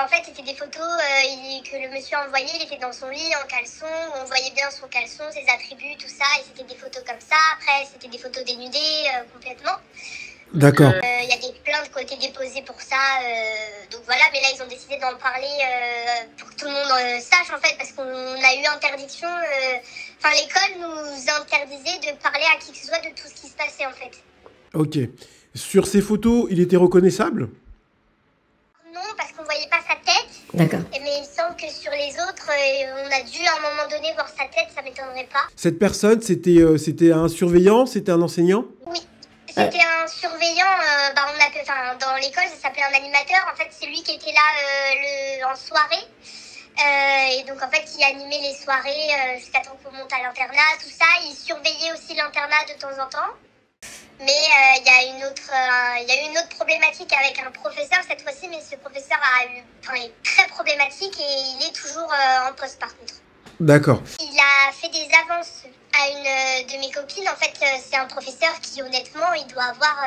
en fait, c'était des photos que le monsieur a envoyées. Il était dans son lit en caleçon. On voyait bien son caleçon, ses attributs, tout ça. Et c'était des photos comme ça. Après, c'était des photos dénudées complètement. D'accord. Il y a des plaintes qui ont été déposées pour ça. Donc voilà, mais là, ils ont décidé d'en parler pour que tout le monde sache, en fait, parce qu'on a eu interdiction. Enfin, l'école nous interdisait de parler à qui que ce soit de tout ce qui se passait, en fait. Ok. Sur ces photos, il était reconnaissable? Non, parce qu'on voyait pas sa tête. D'accord. Mais il me semble que sur les autres, on a dû à un moment donné voir sa tête, ça m'étonnerait pas. Cette personne, c'était un surveillant? C'était un enseignant? Oui. C'était un surveillant, dans l'école, ça s'appelait un animateur. En fait, c'est lui qui était là en soirée. Et donc, en fait, il animait les soirées jusqu'à temps qu'on monte à l'internat, tout ça. Il surveillait aussi l'internat de temps en temps. Mais il y a une autre problématique avec un professeur cette fois-ci, mais ce professeur est très problématique et il est toujours en poste par contre. D'accord. Il a fait des avances à une de mes copines. En fait, c'est un professeur qui, honnêtement, il doit avoir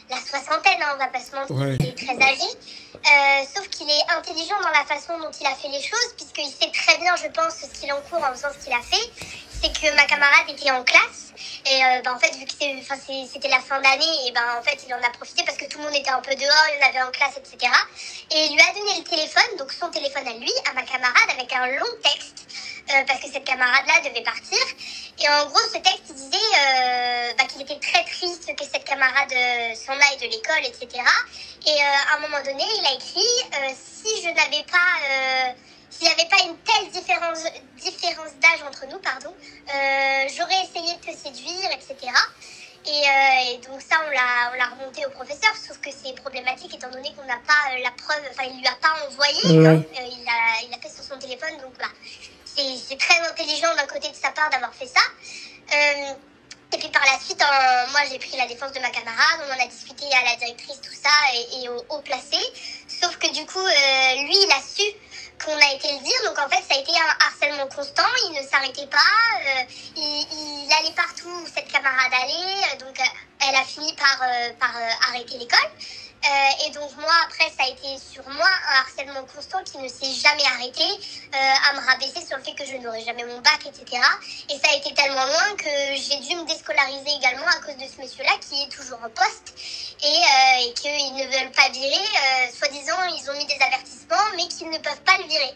la soixantaine, hein, on va pas se mentir. Ouais. Il est très âgé. Sauf qu'il est intelligent dans la façon dont il a fait les choses, puisqu'il sait très bien, je pense, ce qu'il encourt en faisant ce qu'il a fait. C'est que ma camarade était en classe. Et en fait, vu que c'était la fin d'année, et en fait, il en a profité parce que tout le monde était un peu dehors, il y en avait en classe, etc. Et il lui a donné le téléphone, donc son téléphone à lui, à ma camarade, avec un long texte. Parce que cette camarade-là devait partir. Et en gros, ce texte, il disait qu'il était très triste que cette camarade s'en aille de l'école, etc. Et à un moment donné, il a écrit si je n'avais pas... s'il n'y avait pas une telle différence d'âge entre nous, j'aurais essayé de te séduire, etc. Et donc ça, on l'a remonté au professeur, sauf que c'est problématique étant donné qu'on n'a pas la preuve, enfin il lui a pas envoyé, Ouais. il l'a fait sur son téléphone, donc c'est très intelligent d'un côté de sa part d'avoir fait ça. Et puis par la suite, moi j'ai pris la défense de ma camarade, on en a discuté à la directrice, tout ça, et au haut placé. Sauf que du coup, lui, il a su qu'on a été le dire, donc en fait ça a été un harcèlement constant, il ne s'arrêtait pas, il allait partout où cette camarade allait, donc elle a fini par arrêter l'école. Et donc moi après ça a été sur moi un harcèlement constant qui ne s'est jamais arrêté, à me rabaisser sur le fait que je n'aurais jamais mon bac, etc. Et ça a été tellement loin que j'ai dû me déscolariser également à cause de ce monsieur-là qui est toujours en poste et qu'ils ne veulent pas virer, soi-disant ils ont mis des avertissements mais qu'ils ne peuvent pas le virer.